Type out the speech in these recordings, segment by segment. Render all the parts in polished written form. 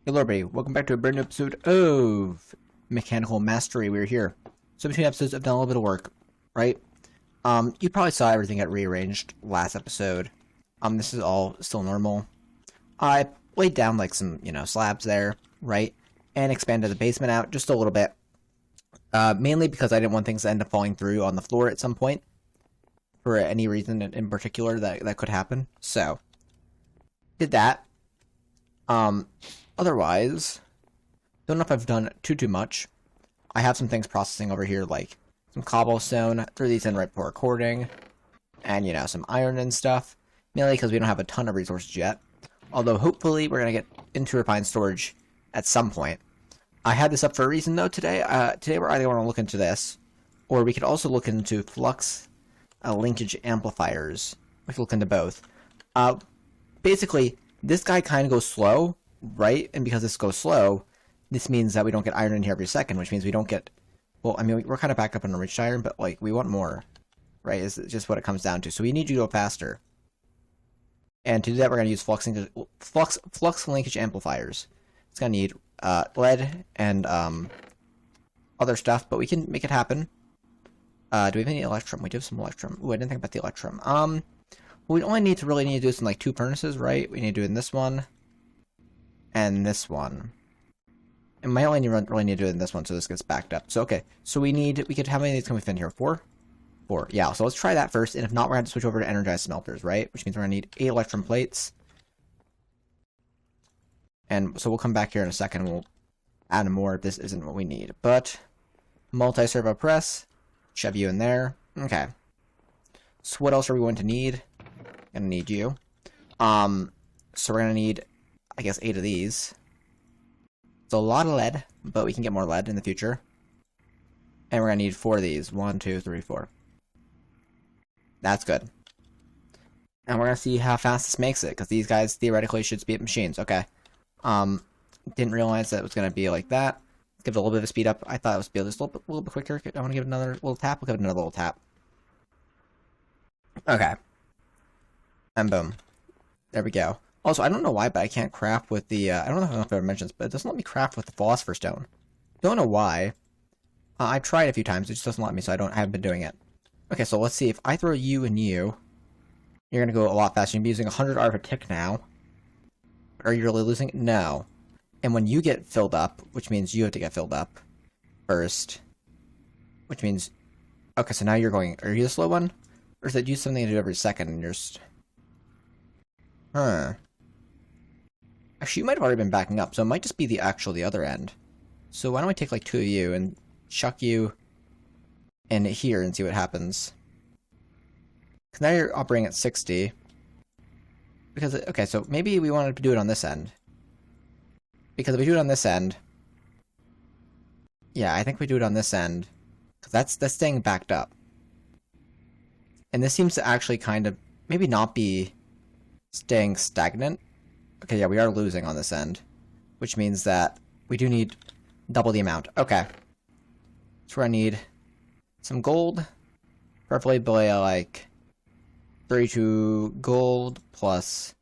Hello everybody, welcome back to a brand new episode of Mechanical Mastery. We're here. So between episodes, I've done a little bit of work, right? You probably saw everything get rearranged last episode. This is all still normal. I laid down like some, slabs there, right? And expanded the basement out just a little bit. Mainly because I didn't want things to end up falling through on the floor at some point. For any reason in particular that could happen. So, did that. Otherwise, don't know if I've done too much. I have some things processing over here, like some cobblestone. Threw these in right before recording, and some iron and stuff. Mainly because we don't have a ton of resources yet. Although hopefully we're gonna get into refined storage at some point. I had this up for a reason though today. Today we're either going to look into this, or we could also look into flux linkage amplifiers. We could look into both. Basically, this guy kind of goes slow, right? And because this goes slow, this means that we don't get iron in here every second, which means we don't get... Well, I mean, we're kind of back up on enriched iron, but, like, we want more, right? Is just what it comes down to. So we need you to go faster. And to do that, we're going to use flux linkage amplifiers. It's going to need lead and other stuff, but we can make it happen. Do we have any electrum? We do have some electrum. Ooh, I didn't think about the electrum. We only need to do this in like 2 furnaces, right? We need to do it in this one and this one. And might only really need to do it in this one, so this gets backed up. So okay, so how many of these can we fit in here? 4? 4. Yeah. So let's try that first, and if not, we're going to switch over to energized smelters, right? Which means we're going to need 8 electrum plates. And so we'll come back here in a second. And we'll add more if this isn't what we need. But multi-servo press, shove you in there. Okay. So what else are we going to need? Gonna need you. So we're gonna need, I guess, 8 of these. It's a lot of lead, but we can get more lead in the future. And we're gonna need 4 of these. 1, 2, 3, 4. That's good. And we're gonna see how fast this makes it, because these guys theoretically should speed up machines. Okay. Didn't realize that it was gonna be like that. Let's give it a little bit of a speed up. I thought it was be just a little bit quicker. I want to give it another little tap. We'll give it another little tap. Okay. And boom. There we go. Also, I don't know why, but I can't craft with the, I don't know if I've ever mentioned this, but it doesn't let me craft with the philosopher's stone. Don't know why. I've tried a few times, it just doesn't let me, so I haven't been doing it. Okay, so let's see, if I throw you and you, you're gonna go a lot faster. You're gonna be using 100 R per tick now. Are you really losing? No. And when you get filled up, which means you have to get filled up first, which means, okay, so now you're going, are you the slow one? Or is it you something to do every second and you're just... Huh. Actually, you might have already been backing up, so it might just be the other end. So why don't we take like 2 of you and chuck you in here and see what happens. Because now you're operating at 60. Because, okay, so maybe we wanted to do it on this end. Because if we do it on this end... Yeah, I think we do it on this end. Because that's staying backed up. And this seems to actually kind of maybe not be staying stagnant. Okay, yeah, we are losing on this end. Which means that we do need double the amount. Okay. So we're gonna need some gold. Preferably by like 32 gold plus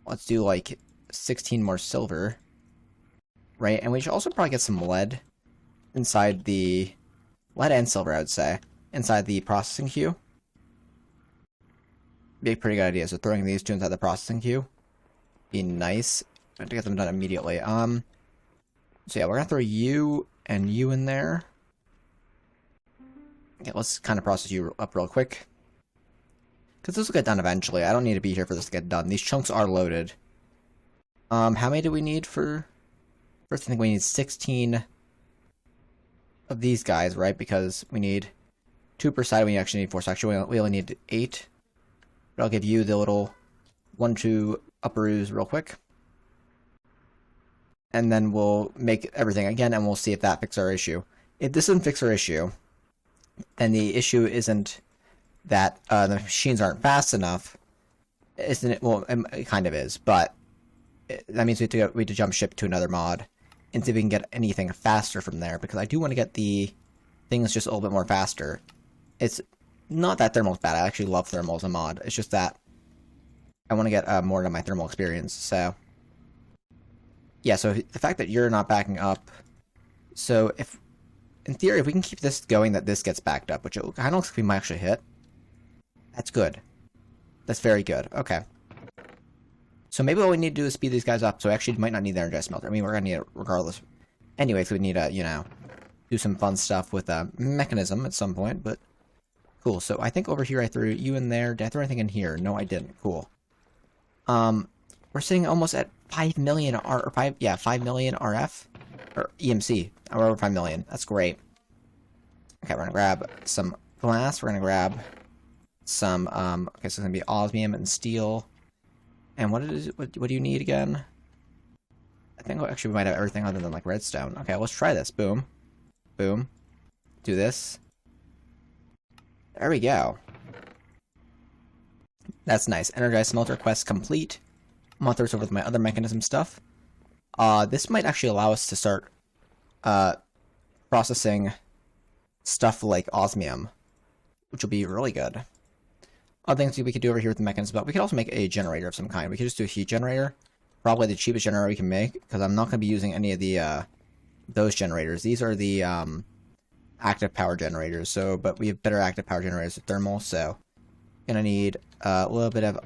let's do like 16 more silver. Right? And we should also probably get some lead inside the lead and silver, I would say, inside the processing queue. Be a pretty good idea. So throwing these 2 inside the processing queue be nice. I have to get them done immediately. So yeah, we're gonna throw you and you in there. Okay, let's kind of process you up real quick. Because this will get done eventually. I don't need to be here for this to get done. These chunks are loaded. How many do we need for... First, I think we need 16 of these guys, right? Because we need 2 per side. We actually need 4. So actually, we only need 8. But I'll give you the little 1-2 upperoos real quick. And then we'll make everything again, and we'll see if that fixes our issue. If this doesn't fix our issue, then the issue isn't that the machines aren't fast enough. Isn't it? Well, it kind of is, but that means we have to jump ship to another mod and see if we can get anything faster from there, because I do want to get the things just a little bit more faster. It's not that thermal's bad. I actually love thermal as a mod. It's just that I want to get more of my thermal experience. So yeah, so the fact that you're not backing up, so if in theory if we can keep this going, that this gets backed up, which it kind of looks like we might actually hit. That's good. That's very good. Okay. So maybe all we need to do is speed these guys up. So actually, might not need the energized smelter. I mean, we're gonna need it regardless. Anyway, so we need to, you know, do some fun stuff with a mechanism at some point. But cool. So I think over here I threw you in there. Did I throw anything in here? No, I didn't. Cool. We're sitting almost at 5 million or 5 million RF or EMC. We're over 5 million. That's great. Okay, we're gonna grab some glass. We're gonna grab some. Okay, so it's gonna be osmium and steel. And what is it? What do you need again? I think actually we might have everything other than like redstone. Okay, let's try this. Boom. Boom. Do this. There we go. That's nice. Energized smelter quest complete. I'm gonna throw this over with my other mechanism stuff. This might actually allow us to start processing stuff like osmium, which will be really good. Other things we could do over here with the mechanism, but we could also make a generator of some kind. We could just do a heat generator. Probably the cheapest generator we can make, because I'm not going to be using any of the those generators. These are the active power generators. So, but we have better active power generators with thermal. So, gonna need a little bit of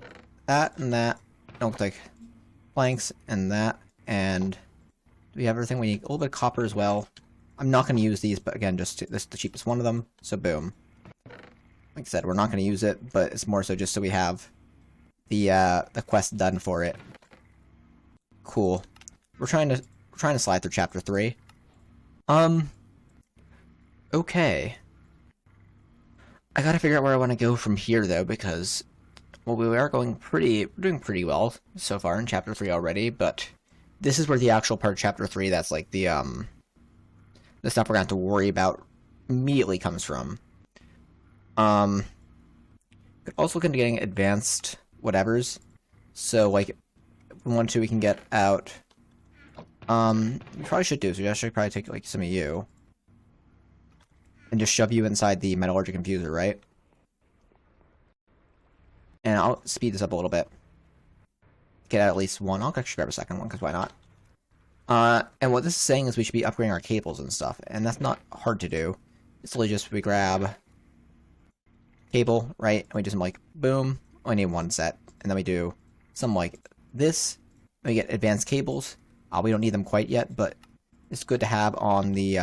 that and that. Don't look like planks and that. And do we have everything? We need a little bit of copper as well. I'm not going to use these, but again, just this is the cheapest one of them. So, boom. Like I said, we're not going to use it, but it's more so just so we have the quest done for it. Cool. We're trying to slide through chapter 3. Okay. I gotta figure out where I want to go from here though, because well, we are doing pretty well so far in chapter 3 already, but this is where the actual part of chapter 3 that's like the stuff we're gonna have to worry about immediately comes from. Could also look into getting advanced whatevers. So, like, if we want to, we can get out. We probably should do. So, we should probably take, like, some of you. And just shove you inside the metallurgic infuser, right? And I'll speed this up a little bit. Get out at least one. I'll actually grab a second one, because why not? And what this is saying is we should be upgrading our cables and stuff. And that's not hard to do. It's literally just we grab cable, right? And we do some like boom. Only need one set, and then we do some like this. And we get advanced cables. We don't need them quite yet, but it's good to have on the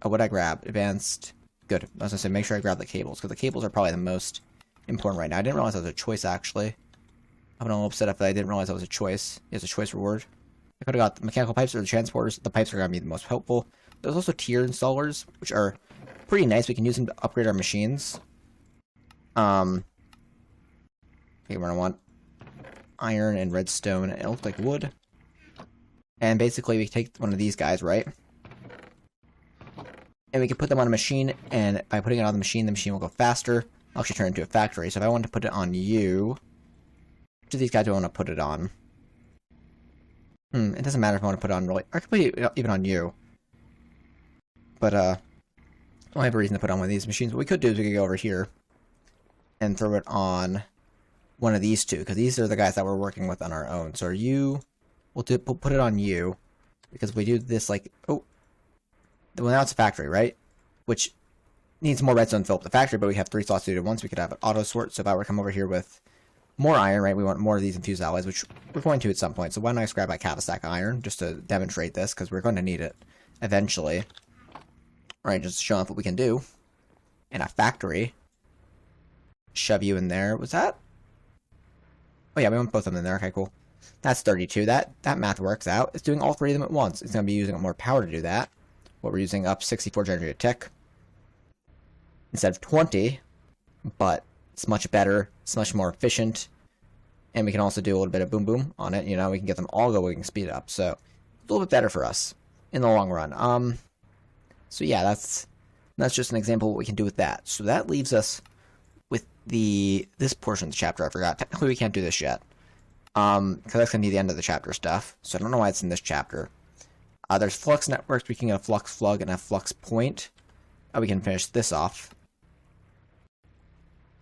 what I grab advanced. Good. I was gonna say make sure I grab the cables because the cables are probably the most important right now. I didn't realize that was a choice actually. I'm a little upset if I didn't realize that was a choice. It's a choice reward. I could have got the mechanical pipes or the transporters. The pipes are gonna be the most helpful. There's also tier installers, which are pretty nice. We can use them to upgrade our machines. Okay, we're gonna want iron and redstone, and it looks like wood. And basically, we take one of these guys, right? And we can put them on a machine, and by putting it on the machine will go faster. I'll actually turn it into a factory. So if I want to put it on you, which of these guys do I want to put it on? It doesn't matter if I want to put it on really. I could put it even on you. But I don't have a reason to put on one of these machines. What we could do is we could go over here and throw it on one of these two, because these are the guys that we're working with on our own. So are you, we'll put it on you, because if we do this like, oh, well now it's a factory, right? Which needs more redstone to fill up the factory, but we have 3 slots to do it at once. We could have an auto sort, so if I were to come over here with more iron, right, we want more of these infused alloys, which we're going to at some point. So why don't I just grab like half a stack of iron, just to demonstrate this, because we're going to need it eventually. Right, just to show off what we can do in a factory. Shove you in there. Was that? Oh yeah, we want both of them in there. Okay, cool. That's 32. That math works out. It's doing all 3 of them at once. It's going to be using more power to do that. What we're using up 64 generated tick instead of 20, but it's much better. It's much more efficient, and we can also do a little bit of boom boom on it. You know, we can get them all going and speed it up. So it's a little bit better for us in the long run. So yeah, that's just an example of what we can do with that. So that leaves us with this portion of the chapter. I forgot. Technically, we can't do this yet, because that's gonna be the end of the chapter stuff. So I don't know why it's in this chapter. There's flux networks. We can get a flux plug and a flux point. We can finish this off.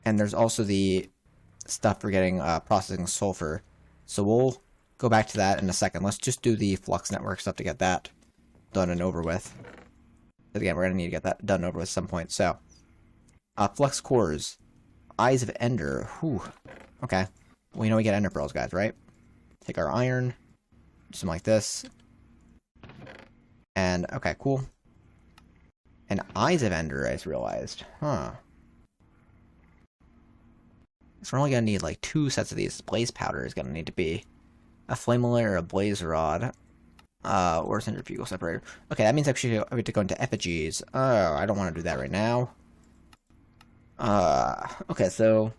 And there's also the stuff for getting processing sulfur. So we'll go back to that in a second. Let's just do the flux network stuff to get that done and over with. Again, we're going to need to get that done over with at some point. So, flux cores. Eyes of Ender. Whew. Okay. Well, you know we get Ender pearls, guys, right? Take our iron. Do something like this. And, okay, cool. And Eyes of Ender, I just realized. Huh. So we're only going to need, like, 2 sets of these. Blaze powder is going to need to be a flame layer or a blaze rod. Or a centrifugal separator. Okay, that means actually I have to go into effigies. Oh, I don't want to do that right now. Okay, so...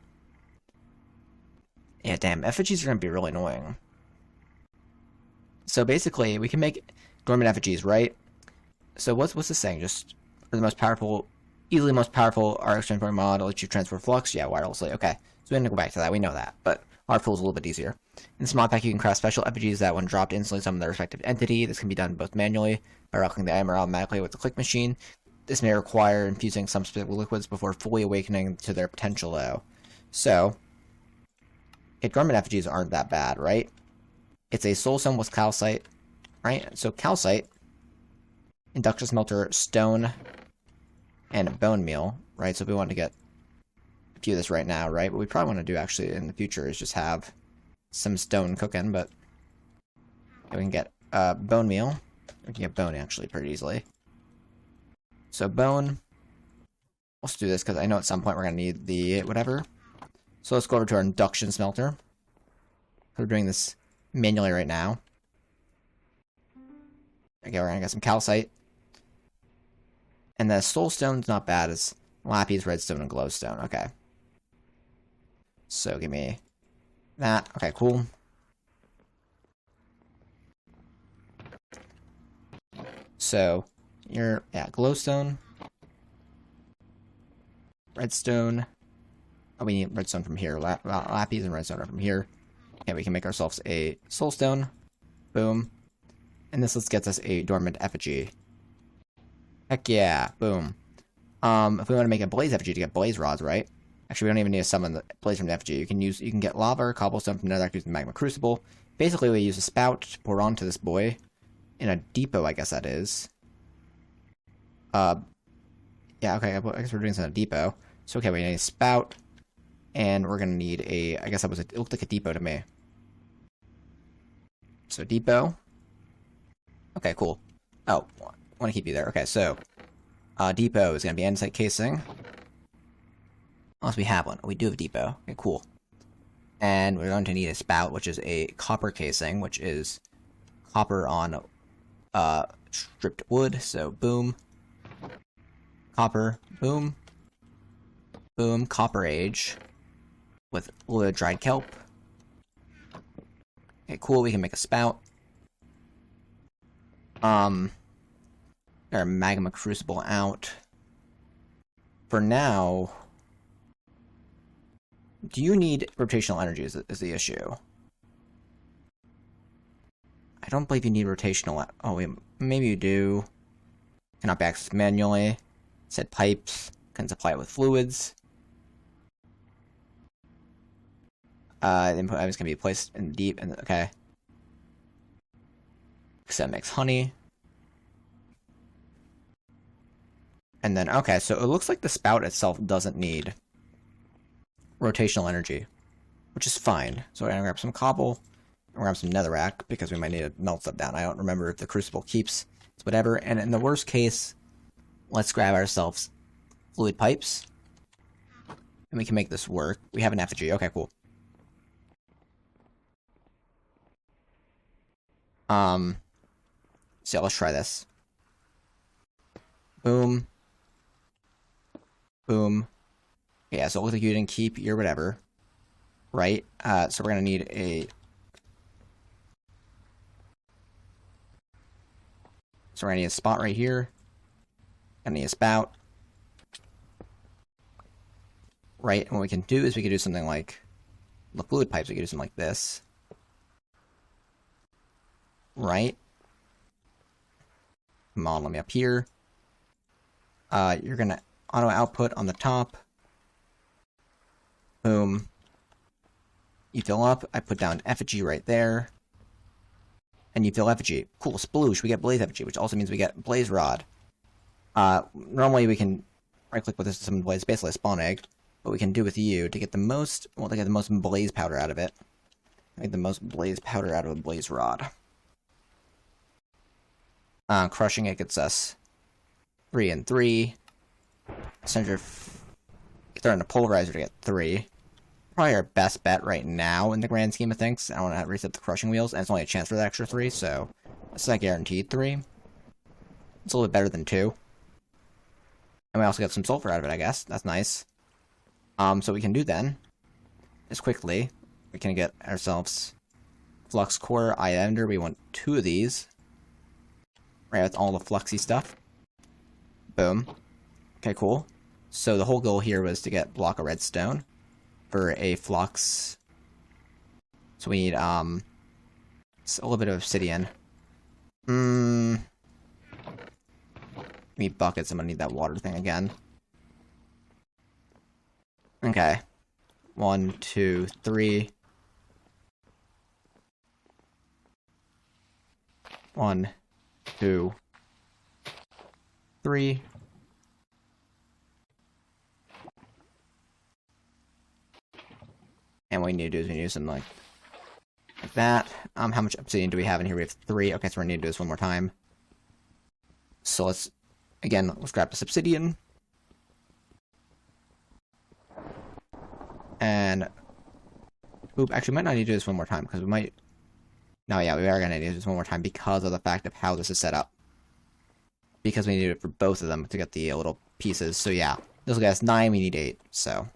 Yeah, damn, effigies are going to be really annoying. So basically, we can make dormant effigies, right? So what's this saying? Just for the most powerful, easily most powerful RX transport mod lets you transfer flux? Yeah, wirelessly. Okay, so we have to go back to that. We know that, but our tool is a little bit easier. In this mod pack, you can craft special effigies that, when dropped, instantly summon their respective entity. This can be done both manually by rocking the item or automatically with the click machine. This may require infusing some specific liquids before fully awakening to their potential, though. So, dormant effigies aren't that bad, right? It's a soul stone with calcite, right? So calcite, induction smelter, stone, and a bone meal, right? So if we want to get a few of this right now, right? What we probably want to do actually in the future is just have some stone cooking, but we can get bone meal. We can get bone actually pretty easily. So bone, let's do this because I know at some point we're going to need the whatever. So let's go over to our induction smelter. We're doing this manually right now. Okay, we're going to get some calcite. And the soul stone's not bad. It's lapis, redstone, and glowstone. Okay. So give me that. Okay, cool. So, yeah, glowstone. Redstone. Oh, we need redstone from here. Lapis and redstone are from here. Okay, we can make ourselves a soulstone. Boom. And this gets us a dormant effigy. Heck yeah. Boom. If we want to make a blaze effigy to get blaze rods, right? Actually, we don't even need to summon the blaze from the effigy. You can get lava or cobblestone from netherrack using the magma crucible. Basically, we use a spout to pour onto this boy. In a depot, I guess that is. Yeah, okay, I guess we're doing this in a depot. So, okay, we need a spout. And we're gonna need a, I guess it looked like a depot to me. So, depot. Okay, cool. Oh, I want to keep you there. Okay, so, depot is gonna be andesite casing. Unless we have one. We do have a depot. Okay, cool. And we're going to need a spout, which is a copper casing, which is copper on stripped wood. So boom, copper, boom, boom, copper age with a little bit of dried kelp. Okay, cool. We can make a spout. Our magma crucible out. For now. Do you need rotational energy is the issue? I don't believe you need rotational... Oh, wait, maybe you do. Cannot be accessed manually. Set pipes. Can supply it with fluids. Input items can be placed in deep... Okay. So that makes honey. And then, okay, so it looks like the spout itself doesn't need rotational energy, which is fine. So we're gonna grab some cobble, and grab some netherrack, because we might need to melt stuff down. I don't remember if the crucible keeps, it's whatever. And in the worst case, let's grab ourselves fluid pipes, and we can make this work. We have an effigy. Okay, cool. So let's try this. Boom. Boom. Yeah, so it looks like you didn't keep your whatever, right? So we're gonna need a... So we're gonna need a spot right here. Gonna need a spout. Right, and what we can do is we can do something like... The fluid pipes, we can do something like this. Right? Come on, let me up here. You're gonna auto output on the top. Boom. You fill up, I put down effigy right there. And you fill effigy. Cool, sploosh, we get blaze effigy, which also means we get blaze rod. Normally we can right-click with this to summon blaze, basically a spawn egg. What we can do with you to get the most, well, to get the most blaze powder out of it. Make the most blaze powder out of a blaze rod. Crushing it gets us 3 and 3. Throw in a polarizer to get 3. Probably our best bet right now in the grand scheme of things. I don't want to reset the crushing wheels, and it's only a chance for the extra 3, so it's not guaranteed 3. It's a little bit better than 2. And we also get some sulfur out of it, I guess. That's nice. So what we can do then is quickly, we can get ourselves Flux Core, Eye Ender. We want 2 of these. Right, with all the fluxy stuff. Boom. Okay, cool. So the whole goal here was to get block of redstone for a flux. So we need a little bit of obsidian. We need buckets. I'm gonna need that water thing again. Okay. 1, 2, 3. 1, 2, 3. And what we need to do is we need to do something like that. How much obsidian do we have in here? We have 3. Okay, so we're gonna need to do this one more time. So let's grab this obsidian. And oop, actually, we might not need to do this one more time because we might. No, yeah, we are gonna need to do this one more time because of the fact of how this is set up. Because we need it for both of them to get the little pieces. So yeah, this will get us 9. We need 8. So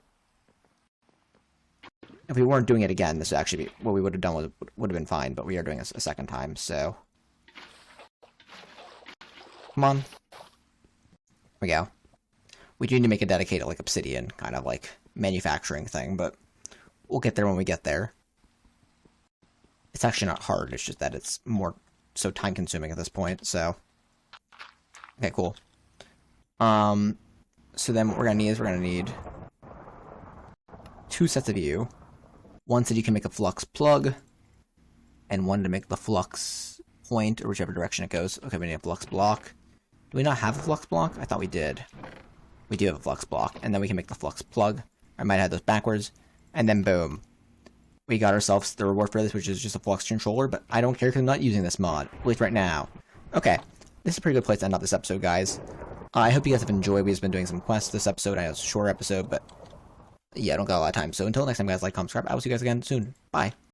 if we weren't doing it again, this would actually be what we would have done. Would have been fine. But we are doing this a second time. So come on, here we go. We do need to make a dedicated like obsidian kind of like manufacturing thing, but we'll get there when we get there. It's actually not hard, it's just that it's more so time consuming at this point, so. Okay, cool. So then what we're gonna need 2 sets of you. One so you can make a flux plug, and one to make the flux point, or whichever direction it goes. Okay, we need a flux block. Do we not have a flux block? I thought we did. We do have a flux block, and then we can make the flux plug. I might have those backwards, and then boom. We got ourselves the reward for this, which is just a flux controller, but I don't care because I'm not using this mod, at least right now. Okay, this is a pretty good place to end off this episode, guys. I hope you guys have enjoyed. We've just been doing some quests this episode. I know it's a short episode, but yeah, I don't got a lot of time. So until next time, guys, like, comment, subscribe. I will see you guys again soon. Bye.